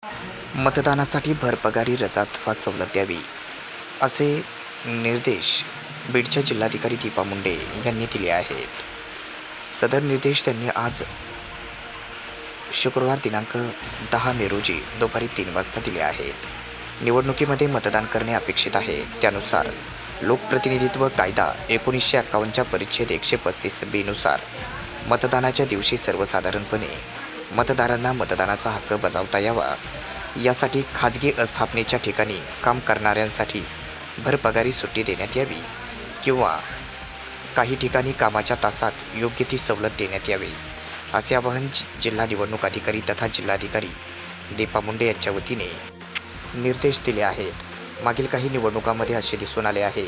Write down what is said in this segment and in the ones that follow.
मतदानासाठी भरपगारी रजा अथवा सवलत द्यावी, असे निर्देश बीडच्या जिल्हाधिकारी दीपा मुंडे यांनी दिले आहेत. सदर निर्देश त्यांनी आज शुक्रवार दिनांक 10 मे रोजी दुपारी 3 वाजता दिले आहेत. निवडणुकीमध्ये मतदान करणे अपेक्षित आहे. त्यानुसार लोकप्रतिनिधित्व कायदा 1951च्या परिच्छेद 135B नुसार मतदानाच्या दिवशी सर्वसाधारणपणे मतदारांना मतदानाचा हक्क बजावता यावा, यासाठी खाजगी आस्थापनेच्या ठिकाणी काम करणाऱ्यांसाठी भरपगारी सुट्टी देण्यात यावी किंवा काही ठिकाणी कामाच्या तासात योग्य ती सवलत देण्यात यावी, असे आवाहन जिल्हा निवडणूक अधिकारी तथा जिल्हाधिकारी दीपा मुंडे यांच्या वतीने निर्देश दिले आहेत. मागील काही निवडणुकांमध्ये असे दिसून आले आहे,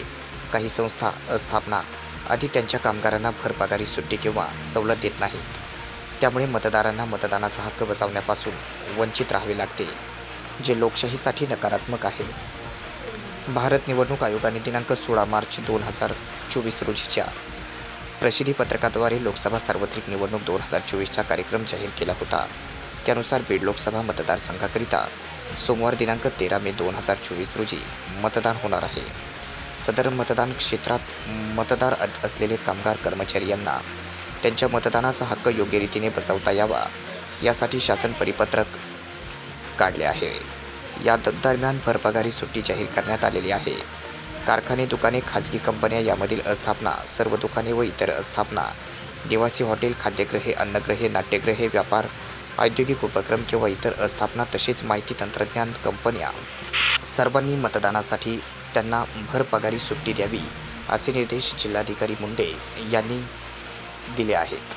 काही संस्था आस्थापना आधी त्यांच्या कामगारांना भरपगारी सुट्टी किंवा सवलत देत नाहीत. त्यामुळे मतदारांना मतदानाचा हक्क बजावण्यापासून वंचित राहावे लागते, जे लोकशाहीसाठी नकारात्मक आहे. भारत निवडणूक आयोगाने दिनांक 16 मार्च 2024 रोजीच्या प्रसिद्धी पत्रकाद्वारे लोकसभा सार्वत्रिक निवडणूक 2024चा कार्यक्रम जाहीर केला होता. त्यानुसार बीड लोकसभा मतदारसंघाकरिता सोमवार दिनांक 13 मे 2024 रोजी मतदान होणार आहे. सदर मतदान क्षेत्रात मतदार असलेले कामगार कर्मचारी यांना त्यांच्या मतदानाचा हक्क योग्य रीतीने बजावता यावा, यासाठी शासन परिपत्रक काढले आहे. या दरम्यान भरपगारी सुट्टी जाहीर करण्यात आलेली आहे. कारखाने, दुकाने, खाजगी कंपन्या यामधील आस्थापना, सर्व दुकाने व इतर आस्थापना, निवासी हॉटेल, खाद्यगृहे, अन्नगृहे, नाट्यगृहे, व्यापार, औद्योगिक उपक्रम किंवा इतर आस्थापना तसेच माहिती तंत्रज्ञान कंपन्या सर्वांनी मतदानासाठी त्यांना भरपगारी सुट्टी द्यावी, असे निर्देश जिल्हाधिकारी मुंडे यांनी दिले आहेत.